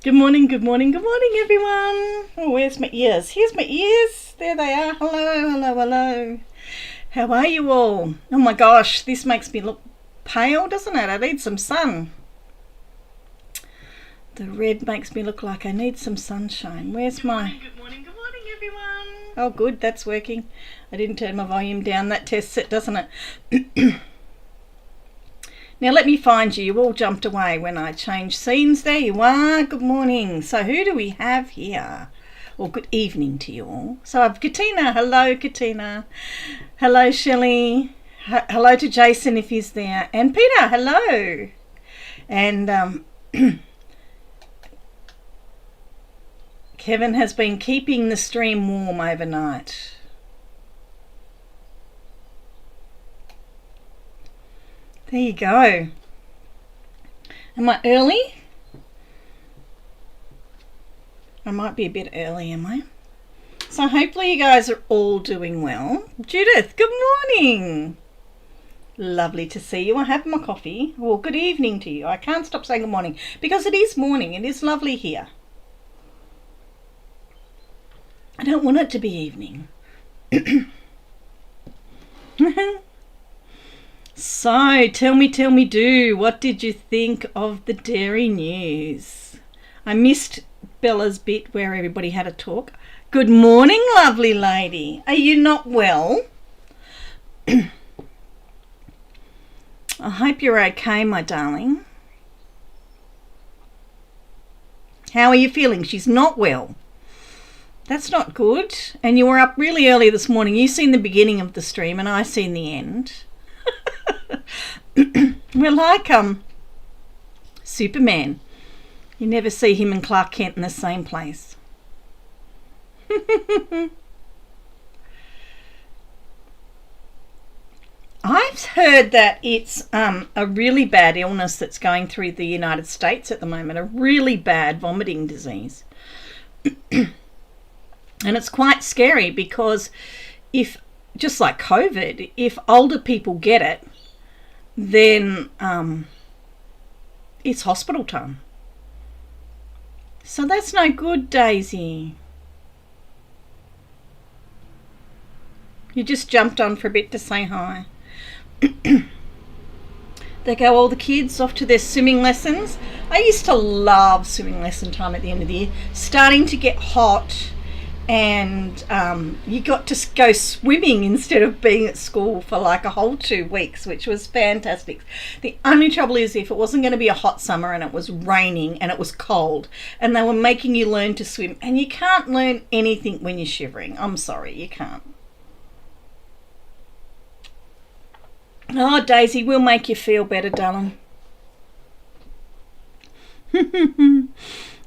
Good morning, good morning, good morning, everyone. Oh, where's my ears? Here's my ears. There they are. Hello, hello, hello. How are you all? Oh my gosh, this makes me look pale, doesn't it? I need some sun. The red makes me look like I need some sunshine. Where's my... Good morning, everyone. Oh, good, that's working. I didn't turn my volume down. That tests it, doesn't it? Now let me find you. You all jumped away when I changed scenes. There you are. Good morning. So who do we have here? Well, good evening to you all. So I've Katina. Hello, Katina. Hello, Shelley. Hello to Jason if he's there. And Peter. Hello. And Kevin has been keeping the stream warm overnight. There you go. Am I early? I might be a bit early, am I? So hopefully you guys are all doing well. Judith, good morning. Lovely to see you. I have my coffee. Well, good evening to you. I can't stop saying good morning because it is morning. It is lovely here. I don't want it to be evening. So, tell me, what did you think of the dairy news? I missed Bella's bit where everybody had a talk. Good morning, lovely lady. Are you not well? I hope you're okay, my darling. How are you feeling? She's not well. That's not good. And you were up really early this morning. You seen the beginning of the stream and I seen the end. We're like Superman. You never see him and Clark Kent in the same place. I've heard that it's a really bad illness that's going through the United States at the moment, a really bad vomiting disease. And it's quite scary because if, just like COVID, if older people get it, then it's hospital time. So that's no good, Daisy. You just jumped on for a bit to say hi. They go, all the kids off to their swimming lessons. I used to love swimming lesson time at the end of the year. Starting to get hot and you got to go swimming instead of being at school for like a whole 2 weeks, which was fantastic. The only trouble is if it wasn't going to be a hot summer and it was raining and it was cold and they were making you learn to swim, and you can't learn anything when you're shivering. I'm sorry, you can't. Oh, Daisy, we'll make you feel better, darling.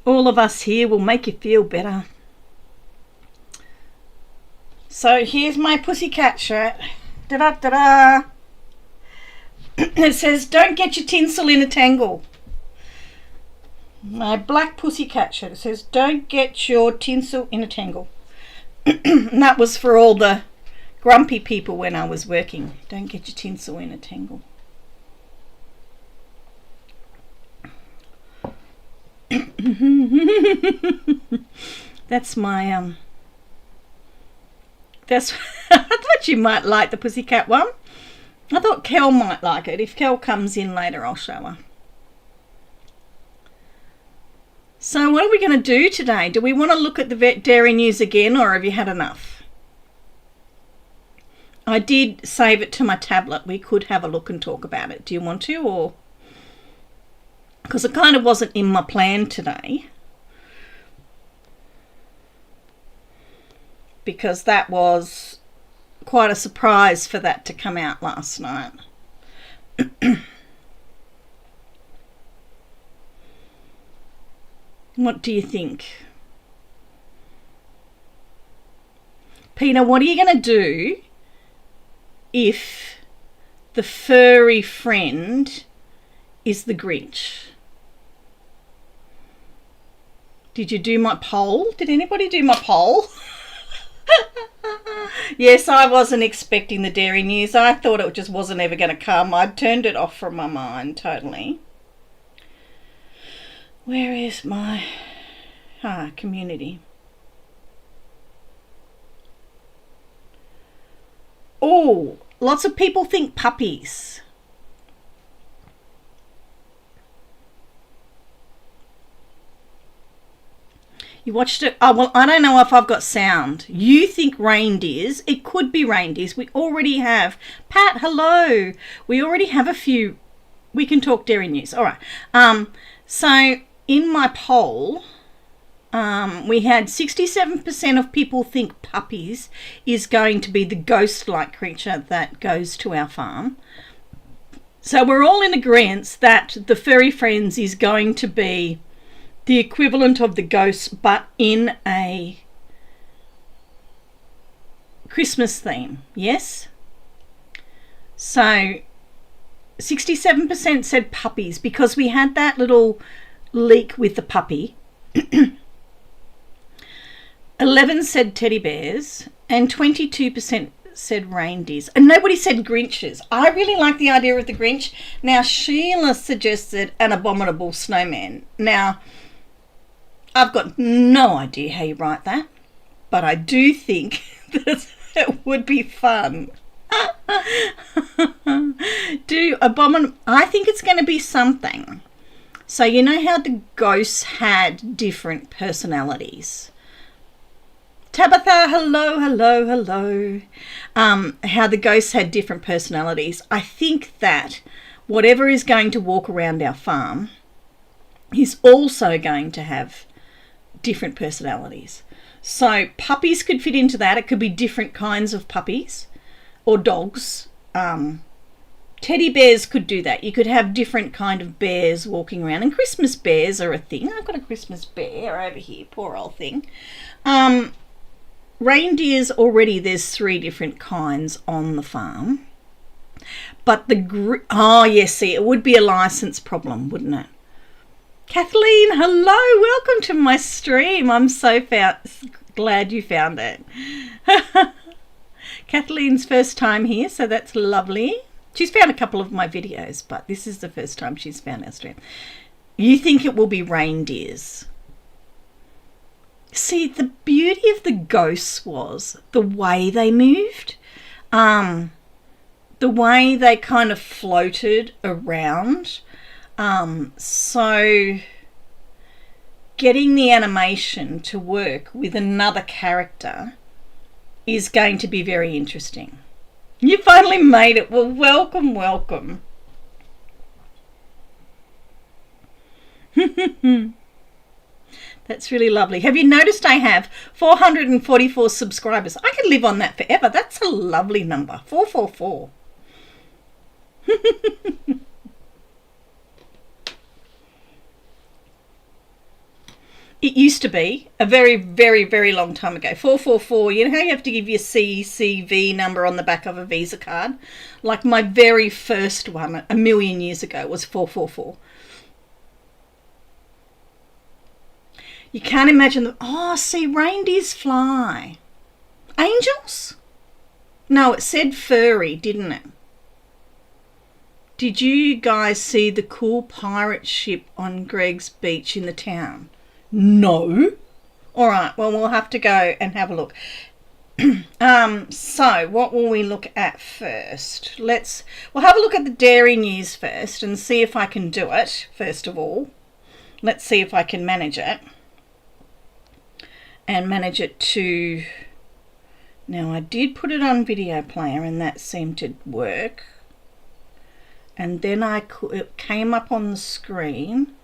All of us here will make you feel better. So here's my pussycat shirt. Da-da-da-da. It says, don't get your tinsel in a tangle. My black pussycat shirt. It says, don't get your tinsel in a tangle. And that was for all the grumpy people when I was working. Don't get your tinsel in a tangle. That's my that's I thought you might like the pussycat one. I thought Kel might like it. If Kel comes in later, I'll show her. So what are we going to do today? Do we want to look at the vet dairy news again, or have you had enough? I did save it to my tablet. We could have a look and talk about it. Do you want to? Or because it kind of wasn't in my plan today. Because that was quite a surprise for that to come out last night. What do you think? Peter, what are you going to do if the furry friend is the Grinch? Did you do my poll? Did anybody do my poll? Yes, I wasn't expecting the dairy news. I thought it just wasn't ever going to come. I turned it off from my mind totally. Where is my community. Oh, lots of people think puppies. You watched it? Oh, well, I don't know if I've got sound. You think reindeers. It could be reindeers. We already have. Pat, hello. We already have a few. We can talk dairy news. All right. So in my poll, we had 67% of people think puppies is going to be the ghost-like creature that goes to our farm. So we're all in agreement that the furry friends is going to be the equivalent of the ghost, but in a Christmas theme. Yes? So 67% said puppies because we had that little leak with the puppy. 11 said teddy bears and 22% said reindeers, and nobody said Grinches. I really like the idea of the Grinch. Now Sheila suggested an abominable snowman. Now I've got no idea how you write that, but I do think that it would be fun. I think it's going to be something. So you know how the ghosts had different personalities. Tabitha, hello, hello, hello. How the ghosts had different personalities. I think that whatever is going to walk around our farm is also going to have different personalities. So puppies could fit into that. It could be different kinds of puppies or dogs. Teddy bears could do that. You could have different kind of bears walking around, and Christmas bears are a thing. I've got a Christmas bear over here, poor old thing. Reindeers, already there's 3 different kinds on the farm. But oh yes, see, it would be a license problem, wouldn't it? Kathleen, hello, welcome to my stream. I'm so glad you found it. Kathleen's first time here, so that's lovely. She's found a couple of my videos, but this is the first time she's found our stream. You think it will be reindeers? See, the beauty of the ghosts was the way they moved, the way they kind of floated around. So getting the animation to work with another character is going to be very interesting. You finally made it. Well, welcome, welcome. That's really lovely. Have you noticed I have 444 subscribers? I could live on that forever. That's a lovely number. 444. It used to be a very, very, very long time ago. 444, you know how you have to give your CCV number on the back of a Visa card? Like my very first one a million years ago was 444. You can't imagine them. Oh, see, reindeers fly. Angels? No, it said furry, didn't it? Did you guys see the cool pirate ship on Greg's beach in the town? No. All right, well, we'll have to go and have a look. So what will we look at first? We'll have a look at the dairy news first and see if I can do it, first of all. Let's see if I can manage it. And manage it to... Now, I did put it on video player and that seemed to work. And then it came up on the screen.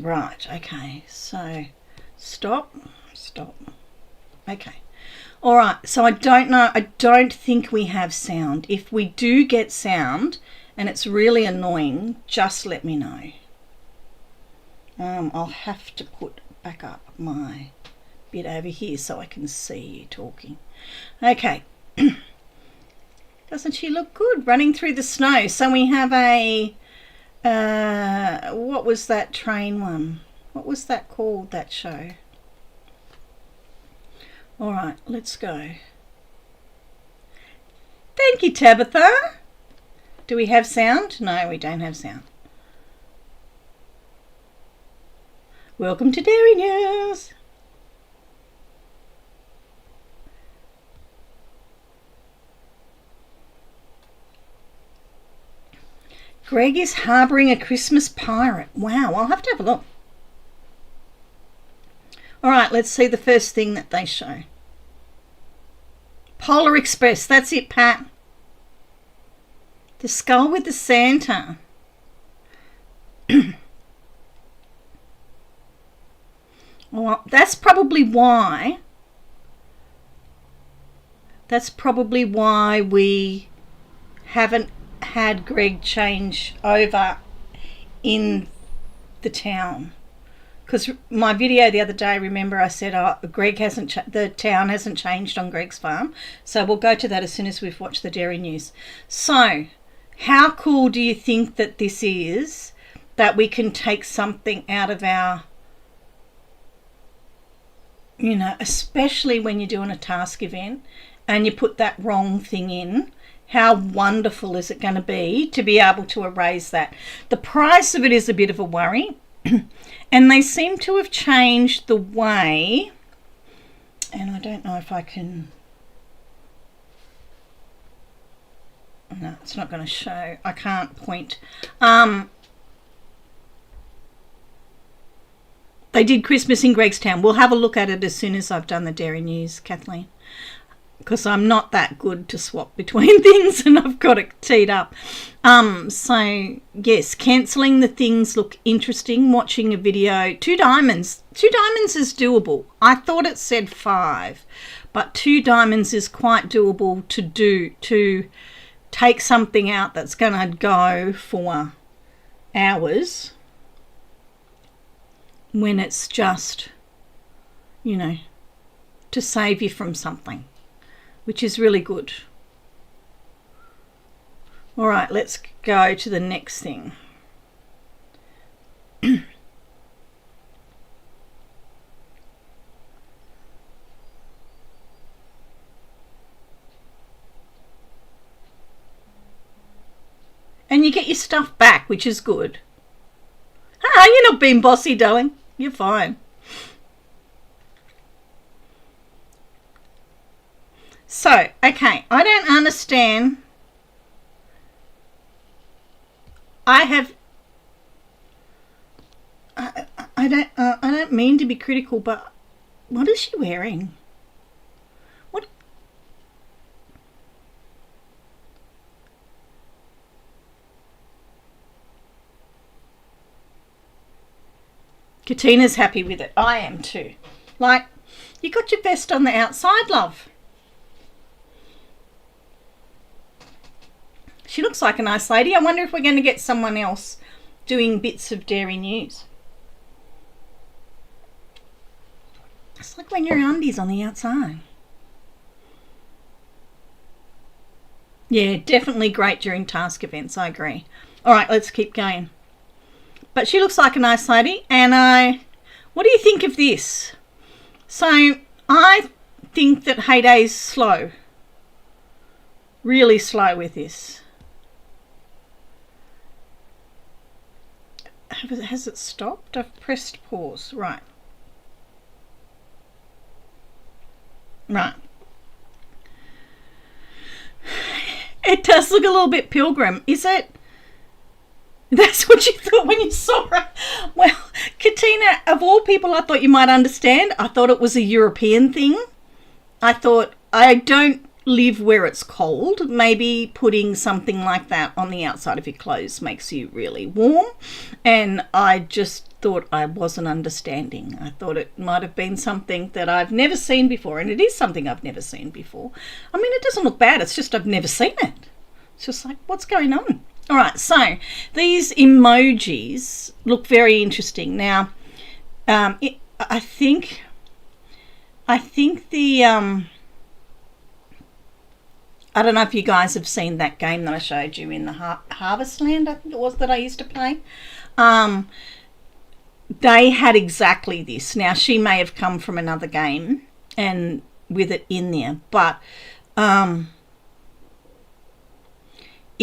Right, okay, so stop. Okay. All right, so I don't think we have sound. If we do get sound and it's really annoying, just let me know. I'll have to put back up my bit over here so I can see you talking. Okay. Doesn't she look good running through the snow? So we have a what was that train one? What was that called, that show? All right, let's go. Thank you, Tabitha. Do we have sound? No, we don't have sound. Welcome to Dairy News. Greg is harbouring a Christmas pirate. Wow, I'll have to have a look. All right, let's see the first thing that they show. Polar Express, that's it, Pat. The skull with the Santa. Well, that's probably why we haven't had Greg change over in the town. Because my video the other day, remember I said the town hasn't changed on Greg's farm. So we'll go to that as soon as we've watched the Dairy News. So how cool do you think that this is, that we can take something out of our, you know, especially when you're doing a task event and you put that wrong thing in. How wonderful is it going to be able to erase that? The price of it is a bit of a worry. And they seem to have changed the way, and I don't know if I can, no, it's not going to show, I can't point. They did Christmas in Gregstown. We'll have a look at it as soon as I've done the Dairy News, Kathleen, because I'm not that good to swap between things and I've got it teed up. So yes, cancelling the things look interesting. Watching a video, 2 diamonds. 2 diamonds is doable. I thought it said 5, but 2 diamonds is quite doable to take something out that's going to go for hours when it's just, you know, to save you from something, which is really good. All right, let's go to the next thing. And you get your stuff back, which is good. Ah, you're not being bossy, darling. You're fine. So, okay, I don't understand. I don't mean to be critical, but what is she wearing? What? Katina's happy with it. I am too. Like, you got your vest on the outside, love. She looks like a nice lady. I wonder if we're going to get someone else doing bits of Dairy News. It's like when your undies on the outside. Yeah, definitely great during task events. I agree. All right, let's keep going. But she looks like a nice lady. And what do you think of this? So I think that Hayday's slow. Really slow with this. Has it stopped? I've pressed pause. Right. Right. It does look a little bit pilgrim. Is it? That's what you thought when you saw it. Well, Katina, of all people I thought you might understand, I thought it was a European thing. I thought, I don't live where it's cold. Maybe putting something like that on the outside of your clothes makes you really warm. And I just thought I wasn't understanding. I thought it might have been something that I've never seen before. And it is something I've never seen before. I mean, it doesn't look bad. It's just I've never seen it. It's just like, what's going on? All right, so these emojis look very interesting. Now, I think the I don't know if you guys have seen that game that I showed you in the Harvest Land, I think it was, that I used to play. They had exactly this. Now, she may have come from another game and with it in there, but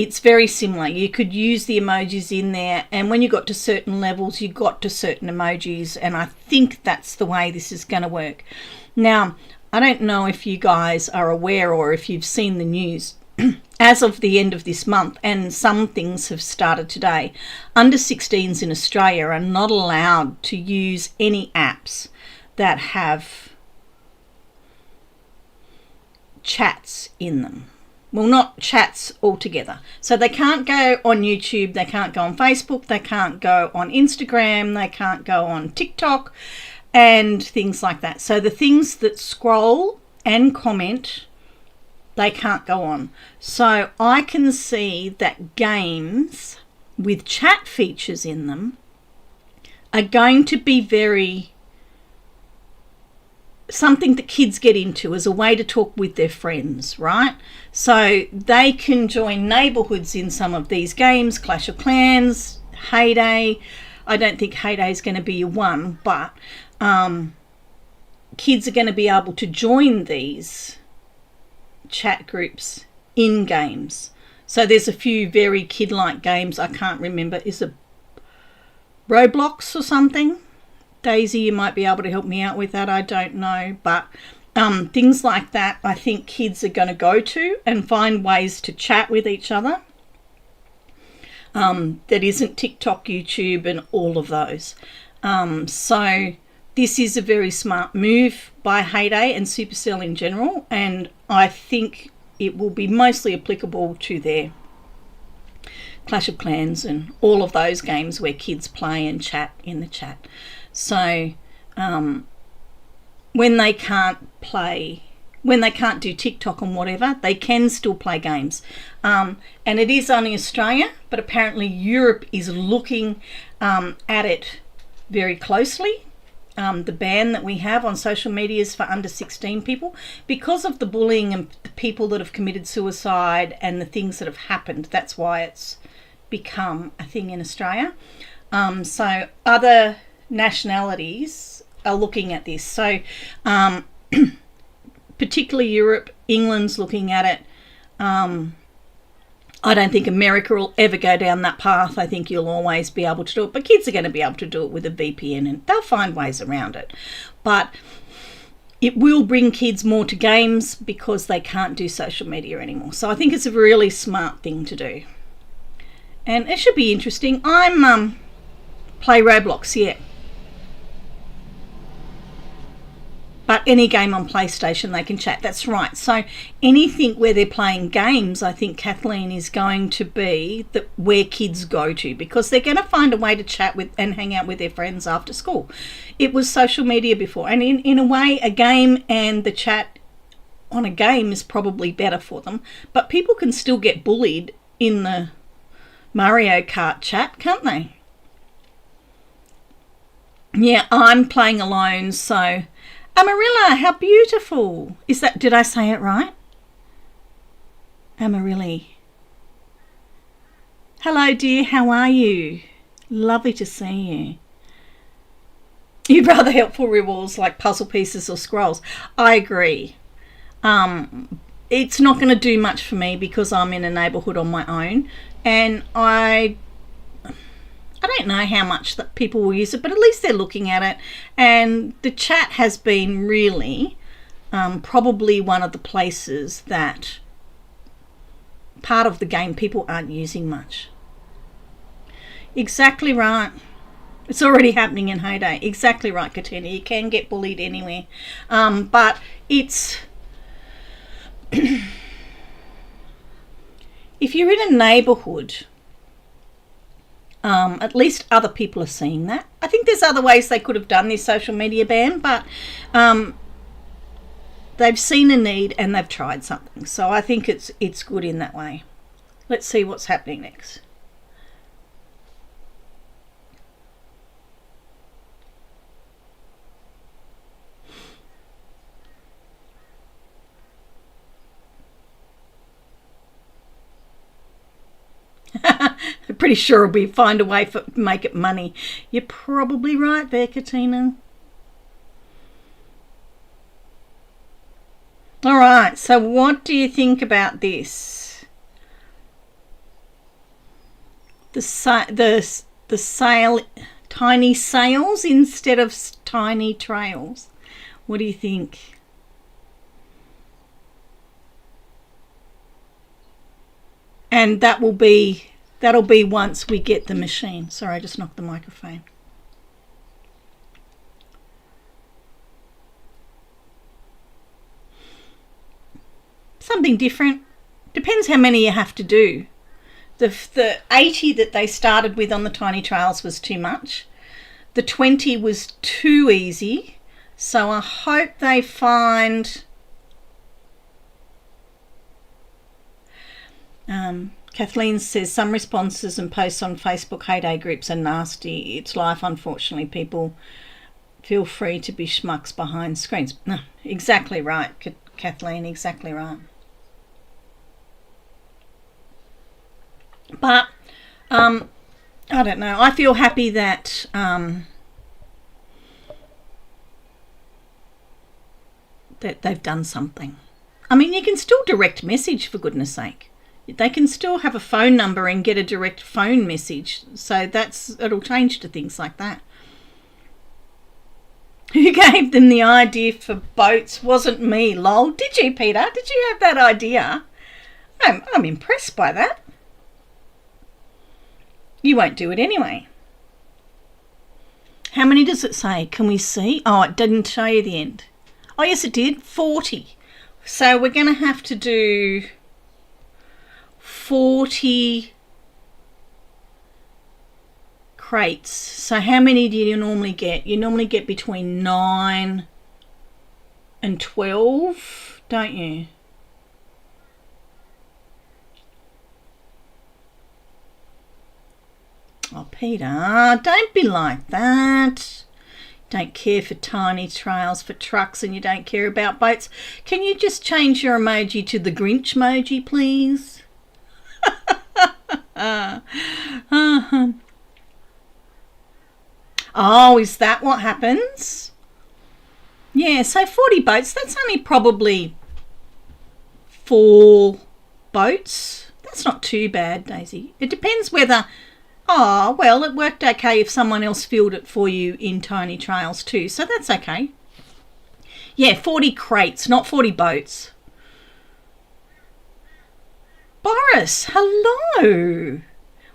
it's very similar. You could use the emojis in there, and when you got to certain levels, you got to certain emojis, and I think that's the way this is going to work. Now, I don't know if you guys are aware or if you've seen the news. As of the end of this month, and some things have started today, under 16s in Australia are not allowed to use any apps that have chats in them. Well, not chats altogether. So they can't go on YouTube, they can't go on Facebook, they can't go on Instagram, they can't go on TikTok and things like that. So the things that scroll and comment, they can't go on. So I can see that games with chat features in them are going to be something that kids get into as a way to talk with their friends, right? So they can join neighbourhoods in some of these games, Clash of Clans, Hayday. I don't think Hayday is going to be your one, but kids are going to be able to join these chat groups in games. So there's a few very kid-like games. I can't remember. Is it Roblox or something? Daisy, you might be able to help me out with that. I don't know. But things like that, I think kids are going to go to and find ways to chat with each other. That isn't TikTok, YouTube, and all of those. So this is a very smart move by Hayday and Supercell in general, and I think it will be mostly applicable to their Clash of Clans and all of those games where kids play and chat in the chat. So when they can't do TikTok and whatever, they can still play games. And it is only Australia, but apparently Europe is looking at it very closely. The ban that we have on social media is for under 16 people because of the bullying and the people that have committed suicide and the things that have happened. That's why it's become a thing in Australia. So other nationalities are looking at this. So particularly Europe, England's looking at it. I don't think America will ever go down that path. I think you'll always be able to do it, but kids are going to be able to do it with a VPN and they'll find ways around it. But it will bring kids more to games because they can't do social media anymore. So I think it's a really smart thing to do. And it should be interesting. I'm play Roblox, yeah. But any game on PlayStation, they can chat. That's right. So anything where they're playing games, I think Kathleen is going to be where kids go to because they're going to find a way to chat with and hang out with their friends after school. It was social media before. And in a way, a game and the chat on a game is probably better for them. But people can still get bullied in the Mario Kart chat, can't they? Yeah, I'm playing alone, so... Amarilla, how beautiful. Did I say it right? Amarilli. Hello, dear, how are you? Lovely to see you. You'd rather helpful rewards like puzzle pieces or scrolls. I agree. It's not going to do much for me because I'm in a neighbourhood on my own, and I don't know how much that people will use it, but at least they're looking at it. And the chat has been really probably one of the places that part of the game people aren't using much. Exactly right. It's already happening in Hayday. Exactly right, Katina. You can get bullied anywhere. But it's... if you're in a neighbourhood... at least other people are seeing that. I think there's other ways they could have done this social media ban, but they've seen a need and they've tried something. So I think it's good in that way. Let's see what's happening next. I'm pretty sure we find a way to make it money. You're probably right there, Katina. All right, so what do you think about this? the sail, tiny sails instead of tiny trails. What do you think? And that'll be once we get the machine. Sorry, I just knocked the microphone. Something different. Depends how many you have to do. The 80 that they started with on the tiny trails was too much. The 20 was too easy. So I hope they find... Kathleen says some responses and posts on Facebook heyday groups are nasty. It's life, unfortunately. People feel free to be schmucks behind screens. No, exactly right, Kathleen, exactly right. But I don't know. I feel happy that that they've done something. I mean, you can still direct message, for goodness sake. They can still have a phone number and get a direct phone message. So it'll change to things like that. Who gave them the idea for boats? Wasn't me, lol. Did you, Peter? Did you have that idea? I'm impressed by that. You won't do it anyway. How many does it say? Can we see? Oh, it didn't show you the end. Oh, yes, it did. 40. So we're going to have to do 40 crates. So how many do you normally get? You normally get between 9 and 12, don't you? Oh, Peter, don't be like that. Don't care for tiny trails for trucks and you don't care about boats. Can you just change your emoji to the Grinch emoji, please? Oh, is that what happens? Yeah, so 40 boats, that's only probably 4 boats. That's not too bad, Daisy. It depends whether... Oh, well, it worked okay if someone else filled it for you in tiny trails too, so that's okay. Yeah, 40 crates, not 40 boats. Boris, hello.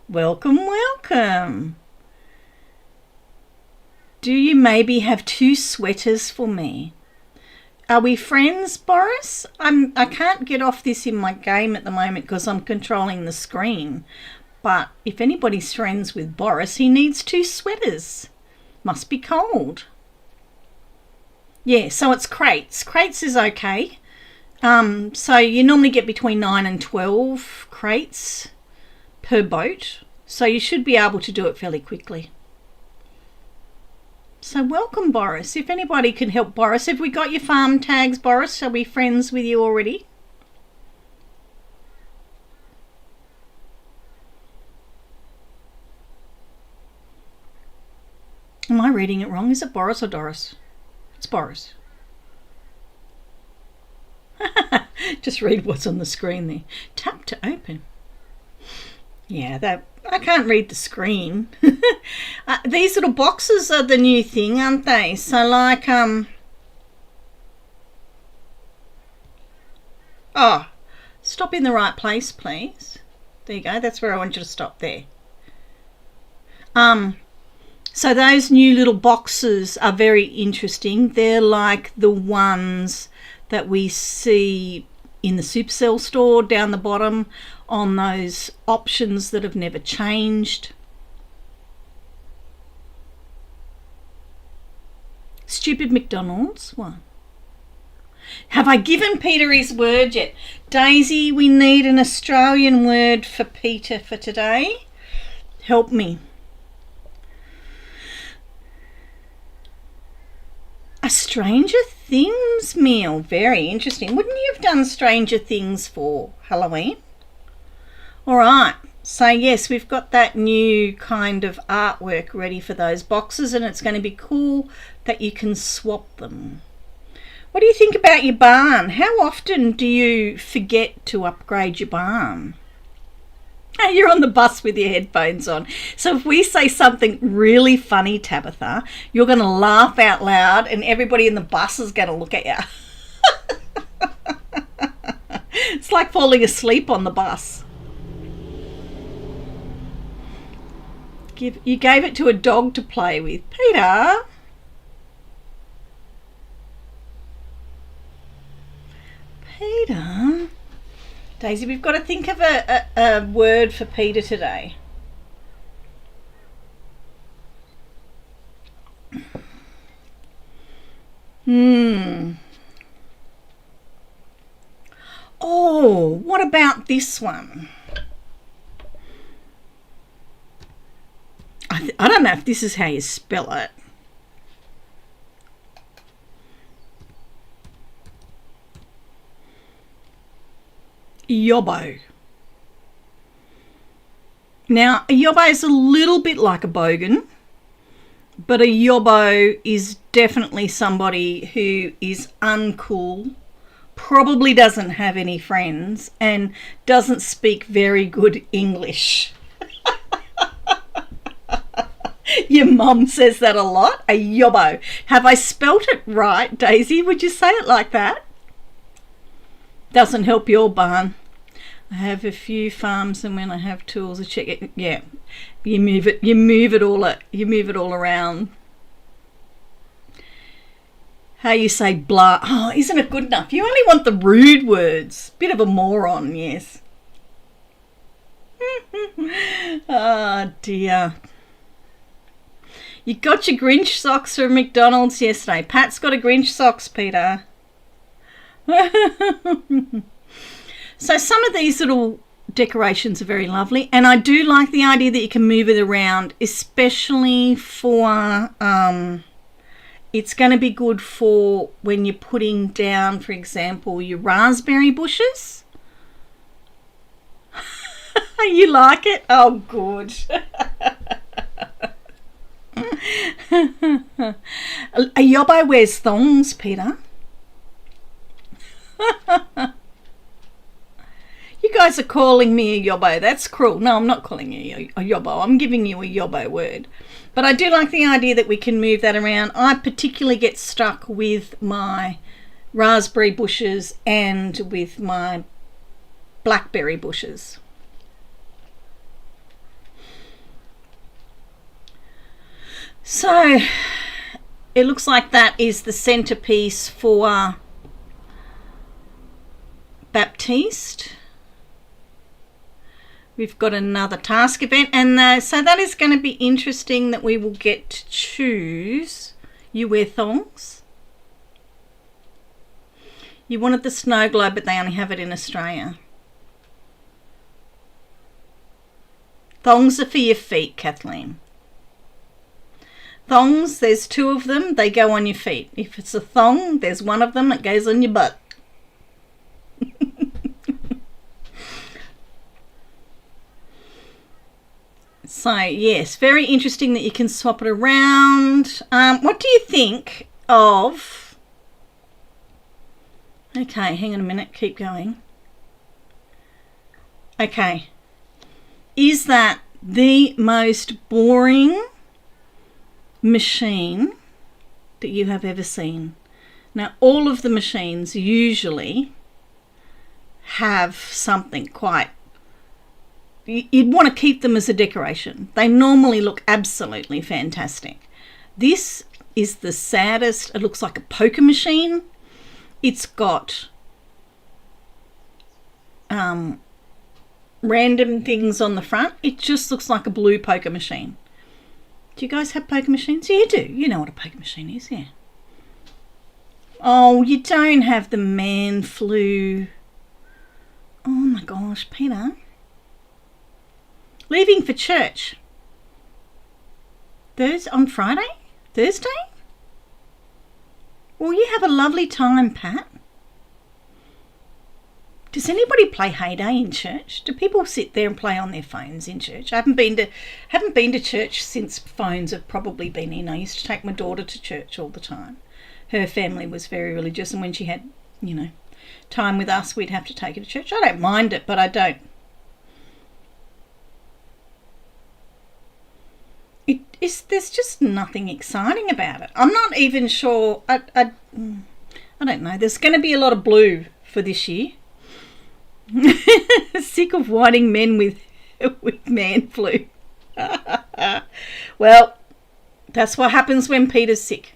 Welcome, welcome. Do you maybe have 2 sweaters for me? Are we friends, Boris? I can't get off this in my game at the moment because I'm controlling the screen. But if anybody's friends with Boris, he needs 2 sweaters. Must be cold. Yeah, so it's crates. Crates is okay. So you normally get between 9 and 12 crates per boat. So you should be able to do it fairly quickly. So welcome, Boris. If anybody can help Boris, have we got your farm tags, Boris? Are we friends with you already? Am I reading it wrong? Is it Boris or Doris? It's Boris. Just read what's on the screen there. Tap to open. Yeah, that I can't read the screen. These little boxes are the new thing, aren't they? So like oh, stop in the right place, please. There you go. That's where I want you to stop there. So those new little boxes are very interesting. They're like the ones that we see in the Supercell store down the bottom on those options that have never changed. Stupid McDonald's. What? Have I given Peter his word yet? Daisy, we need an Australian word for Peter for today. Help me. A Stranger Things meal. Very interesting. Wouldn't you have done Stranger Things for Halloween? All right. So, yes, we've got that new kind of artwork ready for those boxes, and it's going to be cool that you can swap them. What do you think about your barn? How often do you forget to upgrade your barn? You're on the bus with your headphones on. So if we say something really funny, Tabitha, you're going to laugh out loud and everybody in the bus is going to look at you. It's like falling asleep on the bus. You gave it to a dog to play with. Peter. Peter. Daisy, we've got to think of a word for Peter today. Oh, what about this one? I don't know if this is how you spell it. Yobbo. Now, a yobbo is a little bit like a bogan, but a yobbo is definitely somebody who is uncool, probably doesn't have any friends, and doesn't speak very good English. Your mum says that a lot, a yobbo. Have I spelt it right, Daisy? Would you say it like that? Doesn't help your barn. I have a few farms, and when I have tools, I check it. Yeah, you move it all around. How you say blah? Oh, isn't it good enough? You only want the rude words. Bit of a moron, yes. Oh dear. You got your Grinch socks from McDonald's yesterday. Pat's got a Grinch socks, Peter. So some of these little decorations are very lovely, and I do like the idea that you can move it around, especially for it's going to be good for when you're putting down, for example, your raspberry bushes. You like it? Oh, good. A yobbo wears thongs, Peter. You guys are calling me a yobbo. That's cruel. No, I'm not calling you a yobbo. I'm giving you a yobbo word. But I do like the idea that we can move that around. I particularly get stuck with my raspberry bushes and with my blackberry bushes. So it looks like that is the centerpiece for Baptiste. We've got another task event, and so that is going to be interesting that we will get to choose. You wear thongs. You wanted the snow globe, but they only have it in Australia. Thongs are for your feet, Kathleen. Thongs, there's two of them, they go on your feet. If it's a thong, there's one of them that goes on your butt. So, yes, very interesting that you can swap it around. What do you think of... Okay, hang on a minute, keep going. Okay. Is that the most boring machine that you have ever seen? Now, all of the machines usually have something quite... You'd want to keep them as a decoration. They normally look absolutely fantastic. This is the saddest. It looks like a poker machine. It's got random things on the front. It just looks like a blue poker machine. Do you guys have poker machines? Yeah, you do. You know what a poker machine is, yeah. Oh, you don't have the man flu. Oh my gosh, Peter. Leaving for church. On Friday? Thursday? Well, you have a lovely time, Pat. Does anybody play Heyday in church? Do people sit there and play on their phones in church? I haven't been to church since phones have probably been in. I used to take my daughter to church all the time. Her family was very religious, and when she had, time with us, we'd have to take her to church. I don't mind it, but I don't there's just nothing exciting about it. I'm not even sure. I don't know. There's going to be a lot of blue for this year. Sick of whining men with man flu. Well, that's what happens when Peter's sick.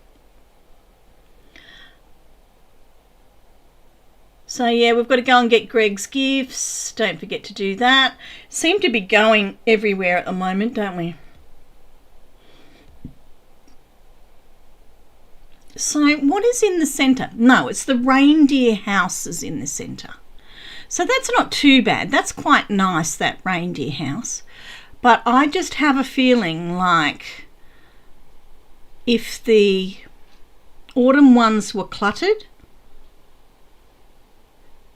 So yeah, we've got to go and get Greg's gifts. Don't forget to do that. Seem to be going everywhere at the moment, don't we? So what is in the centre? No, it's the reindeer houses in the centre. So that's not too bad. That's quite nice, that reindeer house. But I just have a feeling like if the autumn ones were cluttered,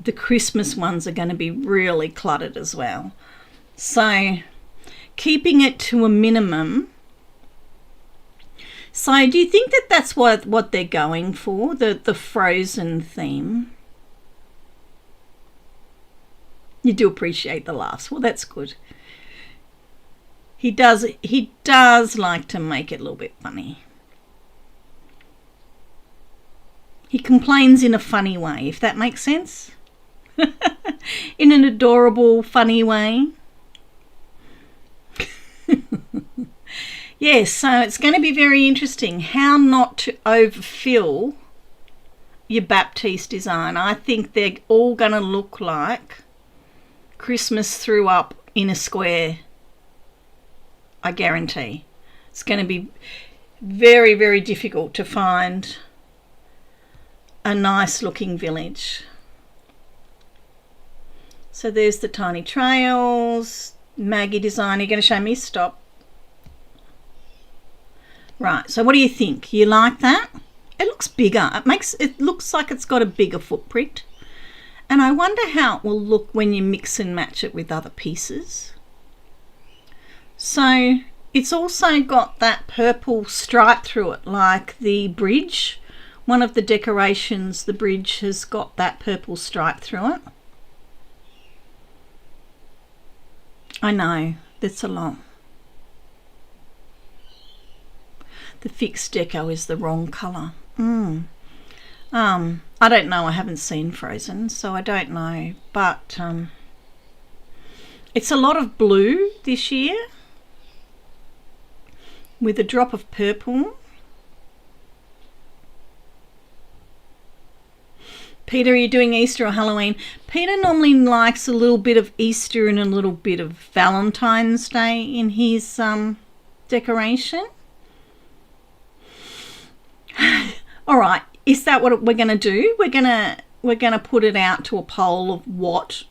the Christmas ones are going to be really cluttered as well. So keeping it to a minimum. So do you think that that's what they're going for, the Frozen theme? You do appreciate the laughs. Well, that's good. He does like to make it a little bit funny. He complains in a funny way, if that makes sense. In an adorable, funny way. Yes, so it's going to be very interesting how not to overfill your Baptiste design. I think they're all going to look like Christmas threw up in a square. I guarantee. It's going to be very, very difficult to find a nice looking village. So there's the tiny trails. Maggie design. Are you going to show me? Stop. Right, so what do you think? You like that? It looks bigger. It looks like it's got a bigger footprint. And I wonder how it will look when you mix and match it with other pieces. So it's also got that purple stripe through it, like the bridge. One of the decorations, the bridge has got that purple stripe through it. I know, that's a lot. The fixed deco is the wrong colour. I don't know. I haven't seen Frozen, so I don't know. But it's a lot of blue this year with a drop of purple. Peter, are you doing Easter or Halloween? Peter normally likes a little bit of Easter and a little bit of Valentine's Day in his decoration. All right, is that what we're going to do? We're going to put it out to a poll of what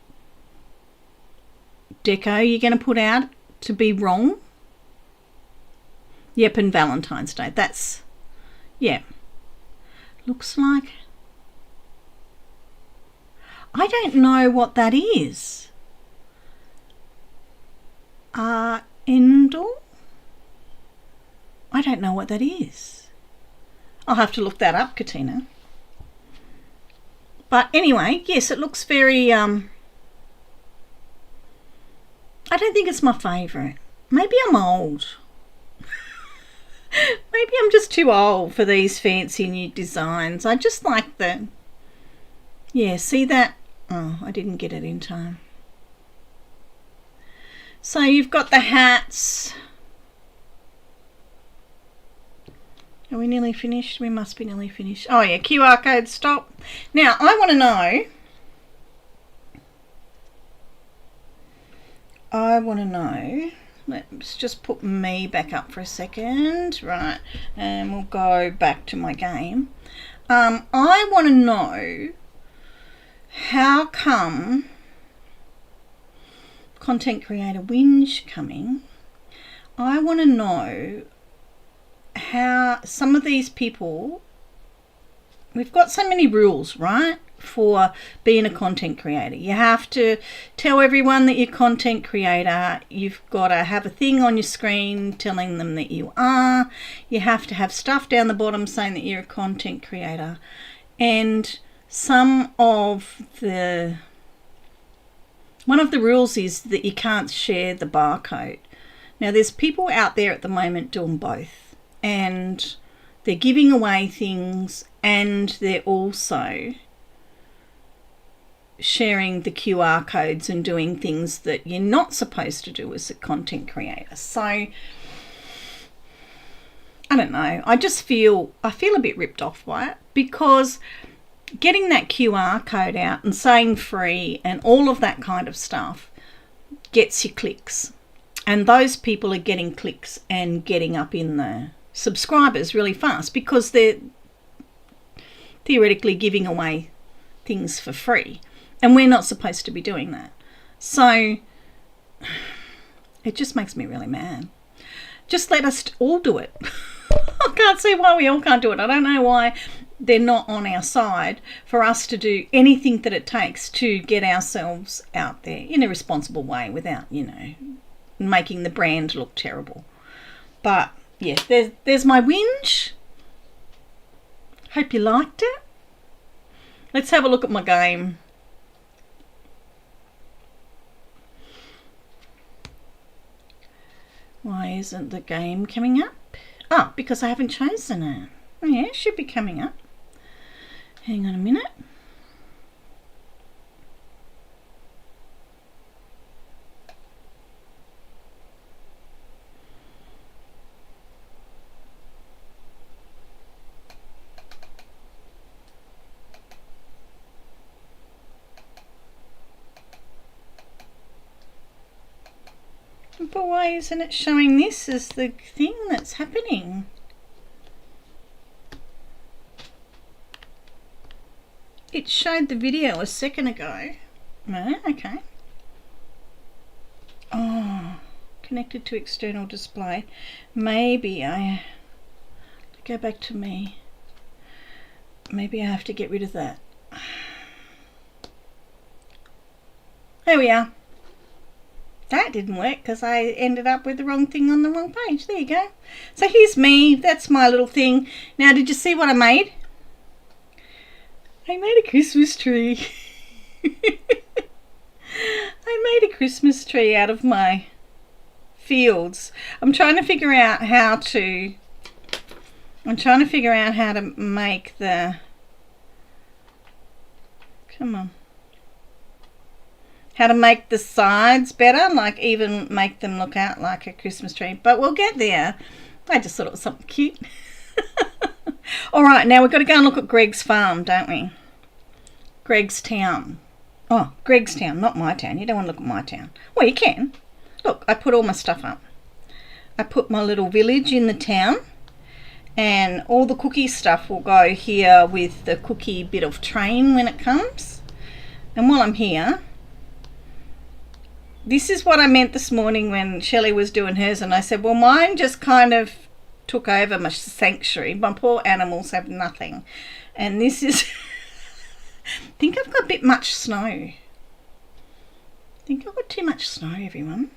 deco you're going to put out to be wrong. Yep, and Valentine's Day. That's, yeah. Looks like, I don't know what that is. Endel? I don't know what that is. I'll have to look that up, Katina. But anyway, yes, it looks very, I don't think it's my favourite. Maybe I'm old. Maybe I'm just too old for these fancy new designs. I just like the, yeah, see that? Oh, I didn't get it in time. So you've got the hats. Are we nearly finished? We must be nearly finished. Oh yeah, QR code, stop. Now, I want to know, let's just put me back up for a second. Right, and we'll go back to my game. I want to know, how come content creator whinge coming? I want to know how some of these people, we've got so many rules, right, for being a content creator. You have to tell everyone that you're a content creator. You've got to have a thing on your screen telling them that you are. You have to have stuff down the bottom saying that you're a content creator. And one of the rules is that you can't share the barcode. Now, there's people out there at the moment doing both, and they're giving away things, and they're also sharing the QR codes and doing things that you're not supposed to do as a content creator. So I don't know, I feel a bit ripped off by it, because getting that QR code out and saying free and all of that kind of stuff gets you clicks, and those people are getting clicks and getting up in the subscribers really fast, because they're theoretically giving away things for free, and we're not supposed to be doing that. So it just makes me really mad. Just let us all do it. I can't see why we all can't do it. I don't know why they're not on our side for us to do anything that it takes to get ourselves out there in a responsible way without, you know, making the brand look terrible. But yeah, there's my whinge. Hope you liked it. Let's have a look at my game. Why isn't the game coming up? Oh, because I haven't chosen it. Oh yeah, it should be coming up. Hang on a minute. But why isn't it showing this as the thing that's happening? It showed the video a second ago. No, okay. Oh, connected to external display. Maybe I go back to me. Maybe I have to get rid of that. There we are. That didn't work because I ended up with the wrong thing on the wrong page. There you go. So here's me. That's my little thing. Now, did you see what I made? I made a Christmas tree. I made a Christmas tree out of my fields. I'm trying to figure out how to make the... Come on. How to make the sides better, like even make them look out like a Christmas tree. But we'll get there. I just thought it was something cute. All right, now we've got to go and look at Greg's farm, don't we? Greg's town. Oh, Greg's town, not my town. You don't want to look at my town. Well, you can. Look, I put all my stuff up. I put my little village in the town, and all the cookie stuff will go here with the cookie bit of train when it comes. And while I'm here... This is what I meant this morning when Shelley was doing hers, and I said, well, mine just kind of took over my sanctuary. My poor animals have nothing. And this is... I think I've got a bit much snow. I think I've got too much snow, everyone.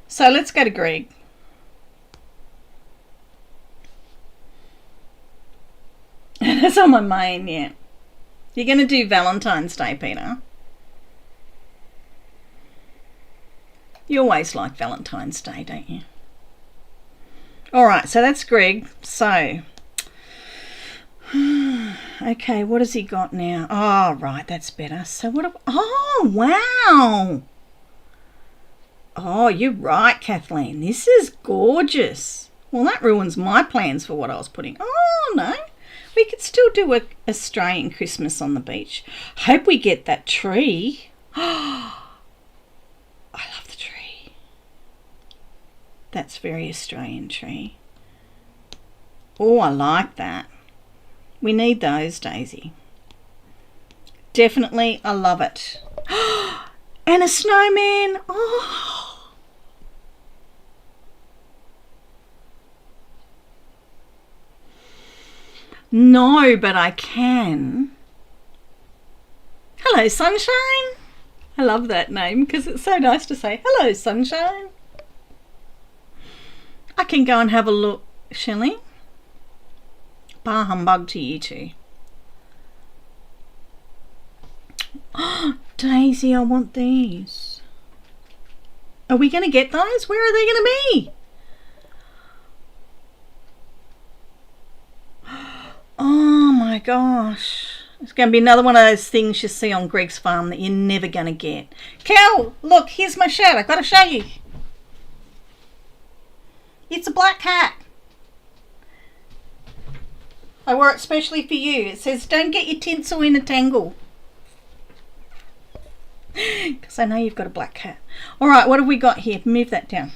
So let's go to Greg. That's on my main, yeah. You're going to do Valentine's Day, Peter. You always like Valentine's Day, don't you? All right, so that's Greg. So, okay, what has he got now? Oh, right, that's better. So what? Oh, wow. Oh, you're right, Kathleen. This is gorgeous. Well, that ruins my plans for what I was putting. Oh, no. We could still do a Australian Christmas on the beach. Hope we get that tree. Oh, I love the tree. That's very Australian tree. Oh, I like that. We need those, Daisy. Definitely, I love it. And a snowman. Oh. No, but I can. Hello, sunshine. I love that name because it's so nice to say, hello, sunshine. I can go and have a look, Shelley. Bar humbug to you two. Oh, Daisy, I want these. Are we going to get those? Where are they going to be? Oh my gosh. It's going to be another one of those things you see on Greg's farm that you're never going to get. Cal, look, here's my shirt. I've got to show you. It's a black hat. I wore it specially for you. It says, don't get your tinsel in a tangle. Because I know you've got a black hat. All right, what have we got here? Move that down.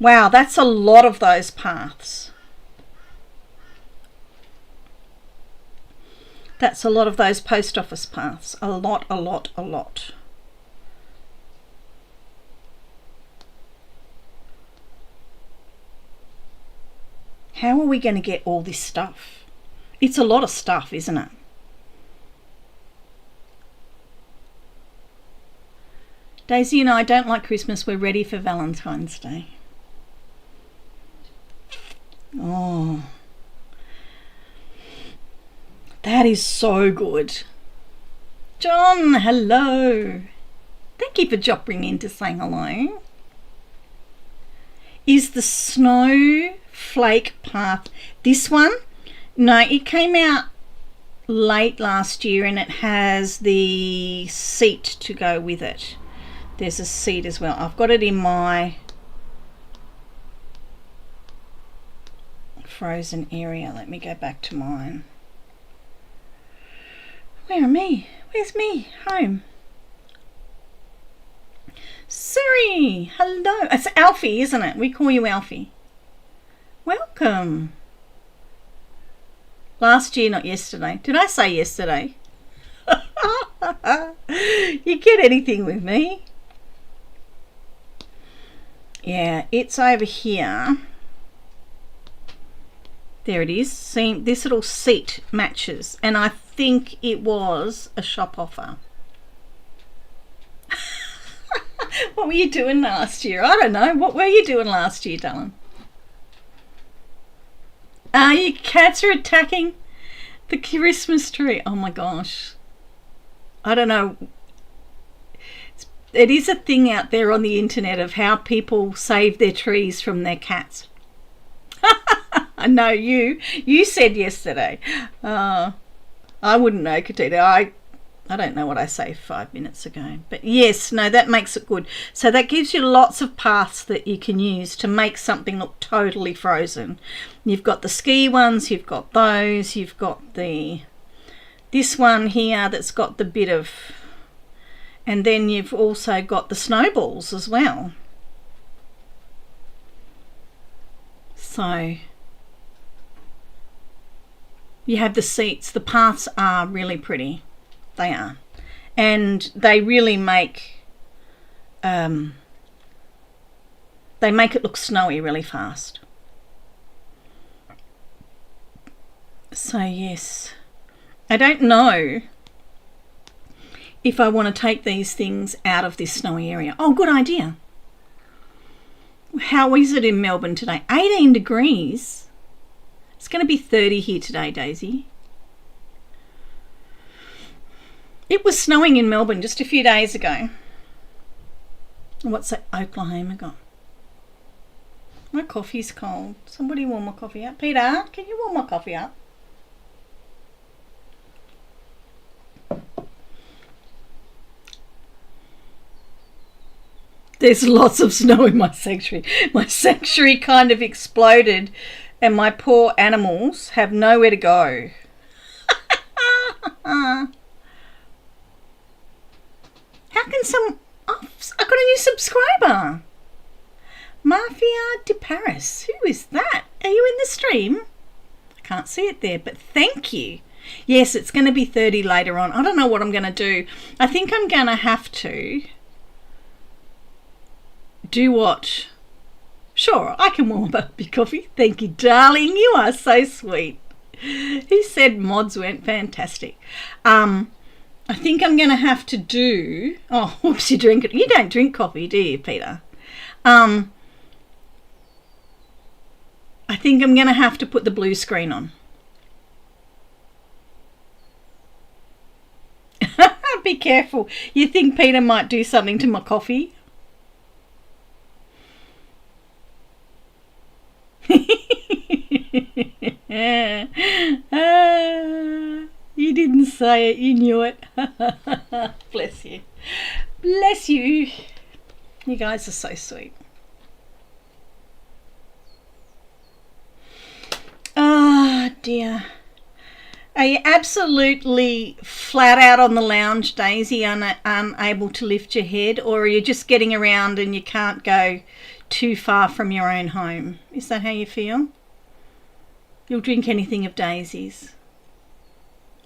Wow, that's a lot of those paths. That's a lot of those post office paths. A lot, a lot, a lot. How are we going to get all this stuff? It's a lot of stuff, isn't it? Daisy and I don't like Christmas. We're ready for Valentine's Day. Oh, that is so good. John, hello. Thank you for dropping in to say hello. Is the snowflake path this one? No, it came out late last year and it has the seat to go with it. There's a seat as well. I've got it in my frozen area. Let me go back to mine. Where am I? Where's me? Home. Siri, hello. It's Alfie, isn't it? We call you Alfie. Welcome. Last year, not yesterday. Did I say yesterday? You get anything with me? Yeah, it's over here. There it is. See, this little seat matches. And I think it was a shop offer. What were you doing last year? I don't know. What were you doing last year, darling? Your cats are attacking the Christmas tree. Oh my gosh. I don't know. It is a thing out there on the internet of how people save their trees from their cats. I know you said yesterday. I wouldn't know, Katina. I don't know what I say 5 minutes ago. But yes, no, that makes it good. So that gives you lots of paths that you can use to make something look totally frozen. You've got the ski ones, you've got those, you've got this one here that's got the bit of, and then you've also got the snowballs as well. So you have the seats. The paths are really pretty. They are. And they really make it look snowy really fast. So yes, I don't know if I want to take these things out of this snowy area. Oh, good idea. How is it in Melbourne today? 18 degrees. It's going to be 30 here today, Daisy. It was snowing in Melbourne just a few days ago. What's that Oklahoma got? My coffee's cold. Somebody warm my coffee up. Peter, can you warm my coffee up? There's lots of snow in my sanctuary. My sanctuary kind of exploded and my poor animals have nowhere to go. How can I got a new subscriber. Mafia de Paris. Who is that? Are you in the stream? I can't see it there, but thank you. Yes, it's going to be 30 later on. I don't know what I'm going to do. I think I'm going to have to do what? Sure, I can warm up your coffee. Thank you, darling. You are so sweet. He said mods went fantastic. I think I'm going to have to do... Oh, whoops, you don't drink coffee, do you, Peter? I think I'm going to have to put the blue screen on. Be careful. You think Peter might do something to my coffee? You didn't say it, you knew it. Bless you. Bless you. You guys are so sweet. Oh dear. Are you absolutely flat out on the lounge, Daisy, unable to lift your head, or are you just getting around and you can't go too far from your own home? Is that how you feel? You'll drink anything of Daisy's.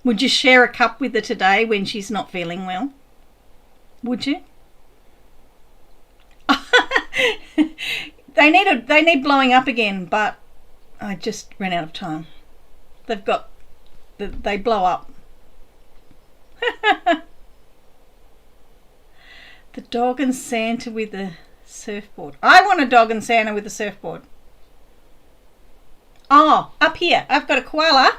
Would you share a cup with her today when she's not feeling well? Would you? They need blowing up again, but I just ran out of time. They blow up. The dog and Santa with a surfboard. I want a dog and Santa with a surfboard. Oh, up here. I've got a koala.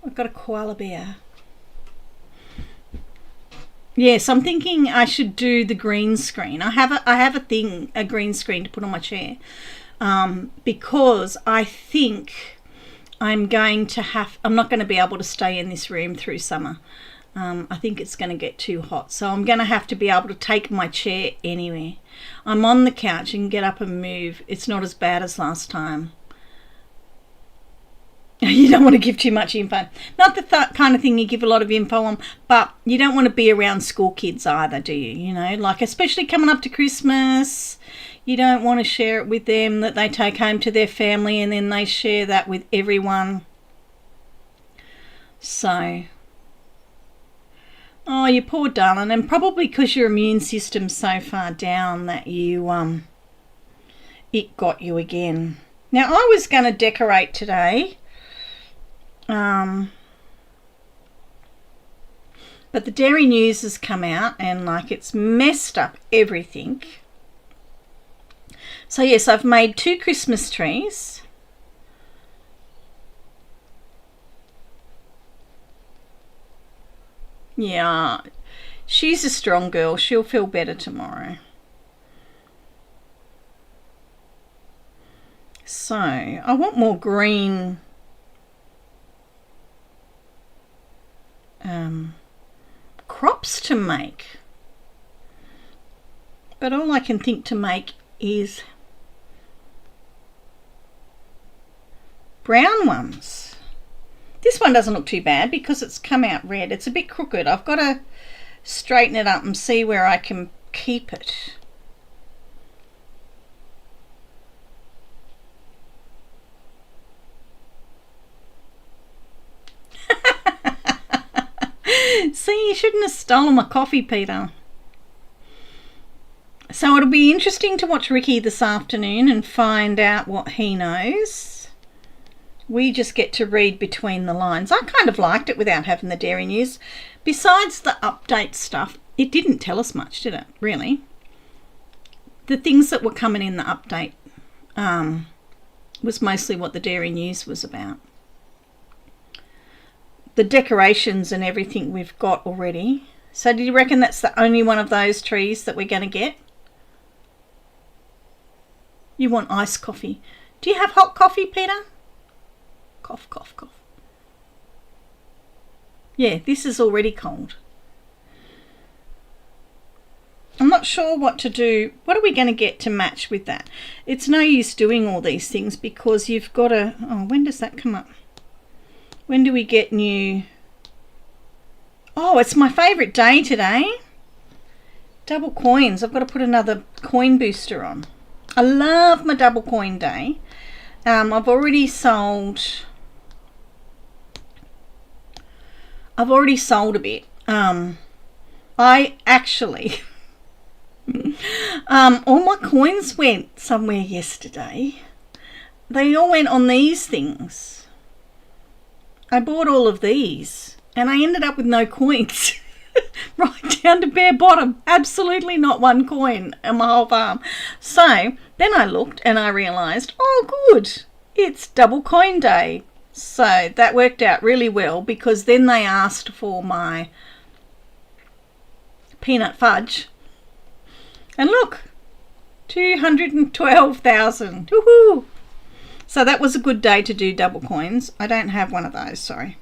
I've got a koala bear. Yes, I'm thinking I should do the green screen. I have a green screen to put on my chair, because I think I'm not going to be able to stay in this room through summer. I think it's going to get too hot, so I'm going to have to be able to take my chair anywhere. I'm on the couch and get up and move. It's not as bad as last time. You don't want to give too much info. Not the kind of thing you give a lot of info on, but you don't want to be around school kids either, do you? You know, like especially coming up to Christmas, you don't want to share it with them that they take home to their family and then they share that with everyone. So, oh, you poor darling, and probably because your immune system's so far down that it got you again. Now, I was going to decorate today. But the Dairy News has come out and it's messed up everything. So yes, I've made 2 Christmas trees. Yeah, she's a strong girl. She'll feel better tomorrow. So I want more green crops to make, but all I can think to make is brown ones. This one doesn't look too bad because it's come out red. It's a bit crooked. I've got to straighten it up and see where I can keep it. See, you shouldn't have stolen my coffee, Peter. So it'll be interesting to watch Ricky this afternoon and find out what he knows. We just get to read between the lines. I kind of liked it without having the Dairy News. Besides the update stuff, it didn't tell us much, did it, really? The things that were coming in the update was mostly what the Dairy News was about. The decorations and everything we've got already. So do you reckon that's the only one of those trees that we're going to get? You want iced coffee. Do you have hot coffee, Peter? Cough, cough, cough. Yeah, this is already cold. I'm not sure what to do. What are we going to get to match with that? It's no use doing all these things because you've got to... Oh, when does that come up? When do we get new? Oh, it's my favourite day today. Double coins. I've got to put another coin booster on. I love my double coin day. I've already sold a bit. I actually all my coins went somewhere yesterday. They all went on these things. I bought all of these and I ended up with no coins. Right down to bare bottom. Absolutely not one coin on my whole farm. So then I looked and I realised, oh good, it's double coin day. So that worked out really well, because then they asked for my peanut fudge. And look, 212,000. Woohoo! So that was a good day to do double coins. I don't have one of those, sorry.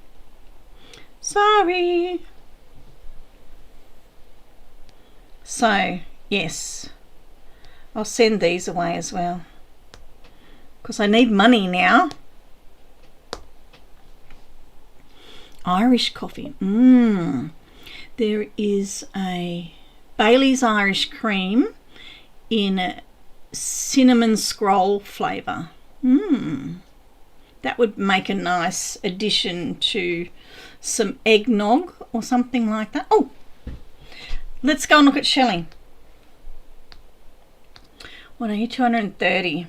Sorry. So, yes, I'll send these away as well, because I need money now. Irish coffee. There is a Bailey's Irish Cream in a cinnamon scroll flavour. That would make a nice addition to some eggnog or something like that. Oh, let's go and look at Shelley. What are you, 230?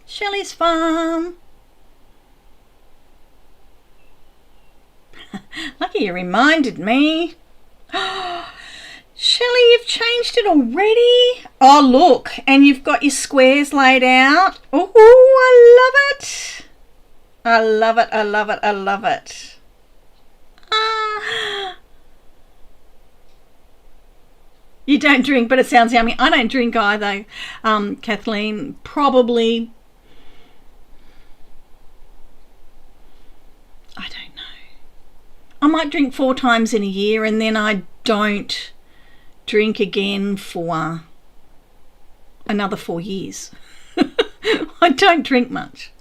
Shelley's farm. Lucky you reminded me. Shelley, you've changed it already? Oh, look, and you've got your squares laid out. Oh, I love it. I love it, I love it, I love it. You don't drink, but it sounds yummy. I don't drink either, Kathleen. Probably, I don't know. I might drink 4 times in a year, and then I don't drink again for another 4 years. I don't drink much.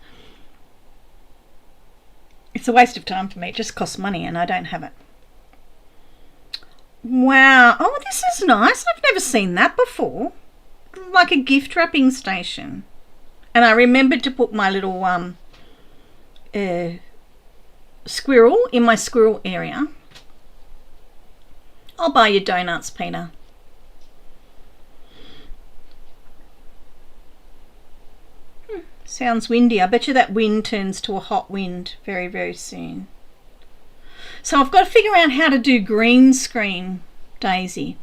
It's a waste of time for me. It just costs money and I don't have it. Wow. Oh, this is nice. I've never seen that before. Like a gift wrapping station. And I remembered to put my little squirrel in my squirrel area. I'll buy you donuts, Peter. Sounds windy. I bet you that wind turns to a hot wind very, very soon. So I've got to figure out how to do green screen, Daisy,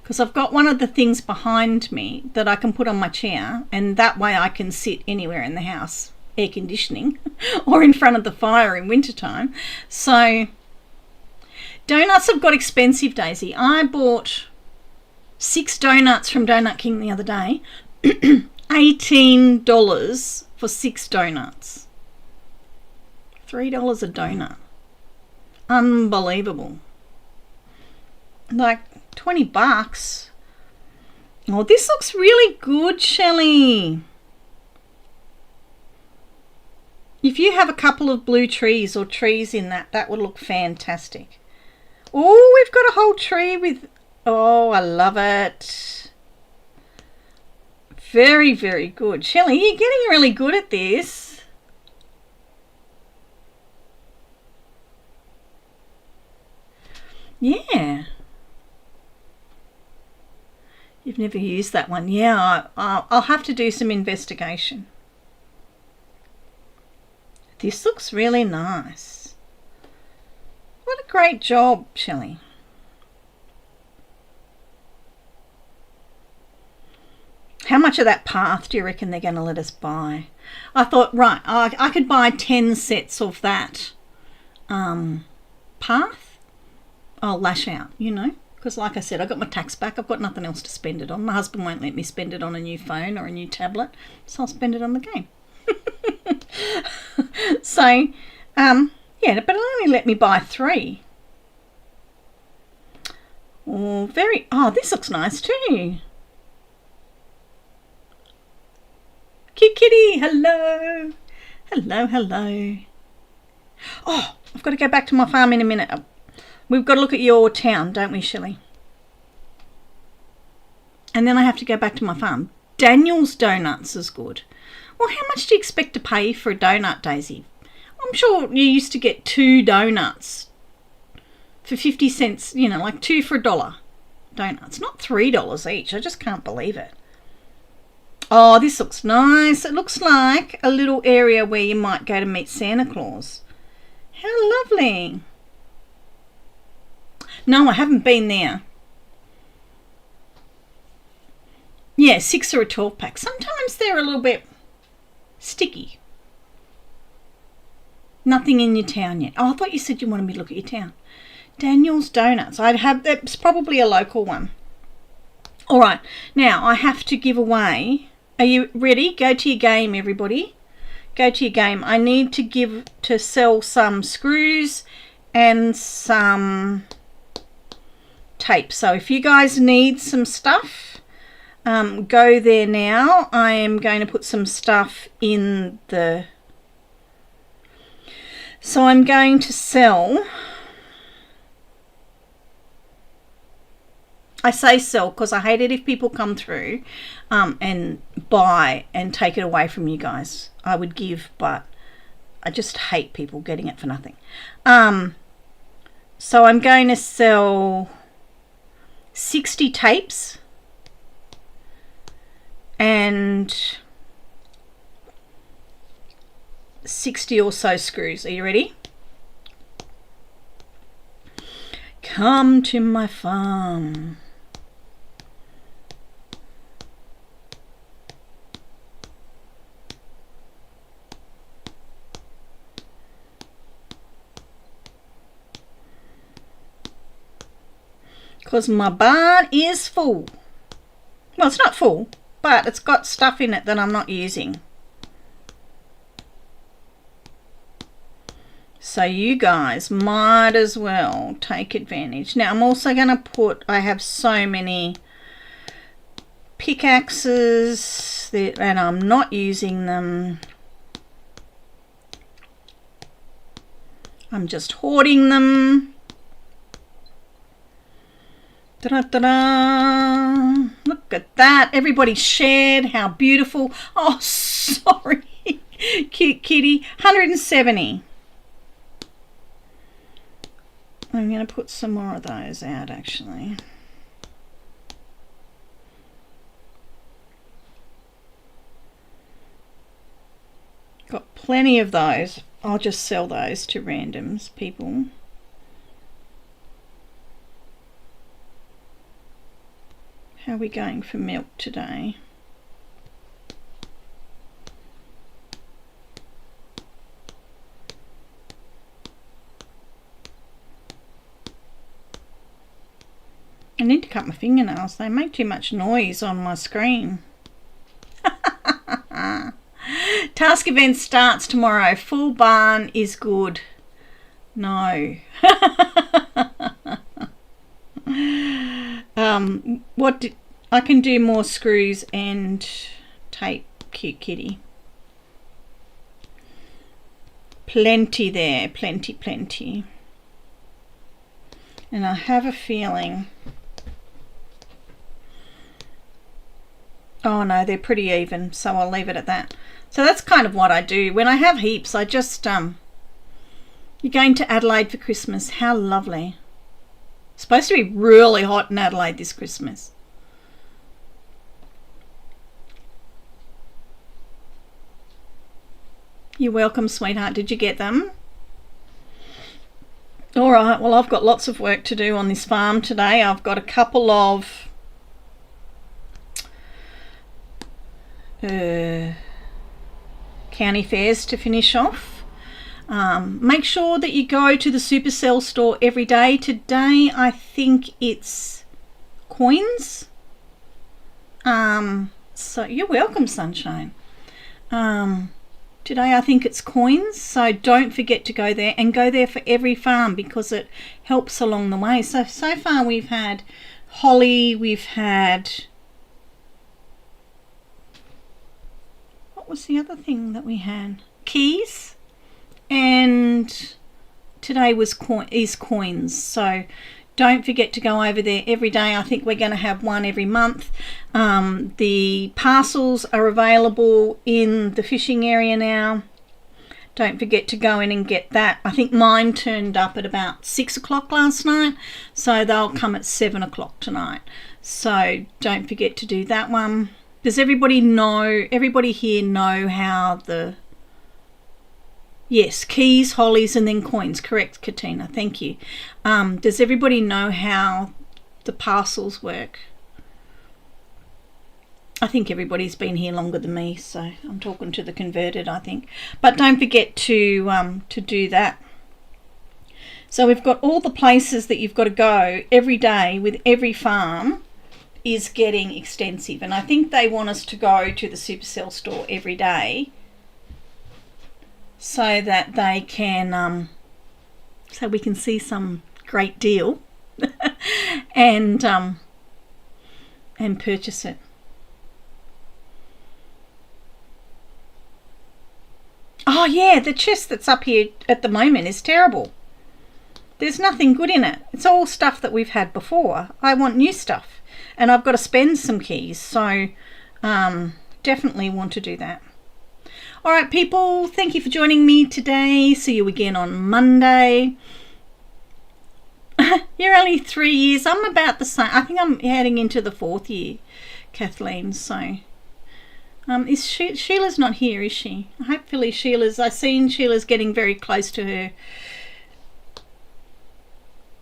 because I've got one of the things behind me that I can put on my chair, and that way I can sit anywhere in the house, air conditioning, or in front of the fire in wintertime. So donuts have got expensive, Daisy. I bought 6 donuts from Donut King the other day. $18 for 6 donuts. $3 a donut. Unbelievable. Like $20. Oh, this looks really good, Shelley. If you have a couple of blue trees or trees in that, that would look fantastic. Oh, we've got a whole tree with... Oh, I love it. Very, very good. Shelley, you're getting really good at this. Yeah. You've never used that one. Yeah, I'll have to do some investigation. This looks really nice. What a great job, Shelley. How much of that path do you reckon they're going to let us buy? I thought, right, I could buy 10 sets of that path. I'll lash out, you know, because like I said, I got my tax back. I've got nothing else to spend it on. My husband won't let me spend it on a new phone or a new tablet, so I'll spend it on the game. So, yeah, but it'll only let me buy 3. Oh, this looks nice too. Cute kitty, hello. Hello, hello. Oh, I've got to go back to my farm in a minute. We've got to look at your town, don't we, Shelley? And then I have to go back to my farm. Daniel's Donuts is good. Well, how much do you expect to pay for a donut, Daisy? I'm sure you used to get 2 donuts for 50 cents, you know, like 2 for $1 donuts, not $3 each. I just can't believe it. Oh, this looks nice. It looks like a little area where you might go to meet Santa Claus. How lovely. No, I haven't been there. Yeah, 6 or a 12 pack. Sometimes they're a little bit sticky. Nothing in your town yet. Oh, I thought you said you wanted me to look at your town. Daniel's Donuts. That's probably a local one. All right, now I have to give away. Are you ready? Go to your game, everybody. Go to your game. I need to sell some screws and some tape. So if you guys need some stuff, go there now. I am going to put some stuff in the... So I'm going to sell... I say sell because I hate it if people come through and buy and take it away from you guys. I would give, but I just hate people getting it for nothing. So I'm going to sell 60 tapes and 60 or so screws. Are you ready? Come to my farm. Because my barn is full. Well, it's not full, but it's got stuff in it that I'm not using. So you guys might as well take advantage. Now I'm also going to put, I have so many pickaxes and I'm not using them. I'm just hoarding them. Ta-da-ta-da. Look at that. Everybody shared. How beautiful. Oh, sorry. Cute kitty. 170. I'm going to put some more of those out, actually. Got plenty of those. I'll just sell those to randoms, people. How are we going for milk today? I need to cut my fingernails. They make too much noise on my screen. Task event starts tomorrow. Full barn is good. No. I can do more screws and tape. Cute kitty. Plenty there. Plenty. And I have a feeling... Oh no, they're pretty even, so I'll leave it at that. So that's kind of what I do. When I have heaps, I just... You're going to Adelaide for Christmas. How lovely. It's supposed to be really hot in Adelaide this Christmas. You're welcome, sweetheart. Did you get them? All right, well, I've got lots of work to do on this farm today. I've got a couple of county fairs to finish off. Make sure that you go to the Supercell store every day. Today I think it's coins. So you're welcome, sunshine. Today I think it's coins, so don't forget to go there, and go there for every farm because it helps along the way. So far we've had holly, we've had... What was the other thing that we had? Keys, and today was coins. So don't forget to go over there every day. I think we're going to have one every month. The parcels are available in the fishing area now. Don't forget to go in and get that. I think mine turned up at about 6 o'clock last night, so they'll come at 7 o'clock tonight. So don't forget to do that one. Does everybody here know how the... Yes, keys, hollies, and then coins. Correct, Katina. Thank you. Does everybody know how the parcels work? I think everybody's been here longer than me, so I'm talking to the converted, I think. But don't forget to do that. So we've got all the places that you've got to go every day with every farm is getting extensive, and I think they want us to go to the Supercell store every day so that they can so we can see some great deal and purchase it. Oh yeah, the chest that's up here at the moment is terrible. There's nothing good in it. It's all stuff that we've had before. I want new stuff, and I've got to spend some keys, so definitely want to do that. All right, people, thank you for joining me today. See you again on Monday. You're only 3 years. I'm about the same. I think I'm heading into the 4th year, Kathleen. So, is Sheila's not here, is she? Hopefully I've seen Sheila's getting very close to her.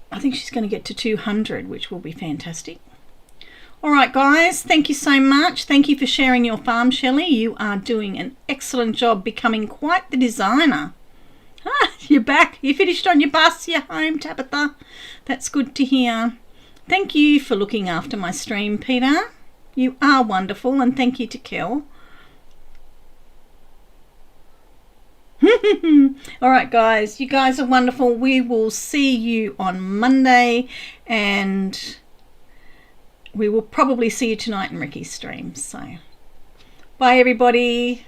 I think she's going to get to 200, which will be fantastic. All right, guys, thank you so much. Thank you for sharing your farm, Shelley. You are doing an excellent job becoming quite the designer. Ah, you're back. You finished on your bus. You're home, Tabitha. That's good to hear. Thank you for looking after my stream, Peter. You are wonderful, and thank you to Kel. All right, guys, you guys are wonderful. We will see you on Monday, and we will probably see you tonight in Ricky's stream. So bye everybody.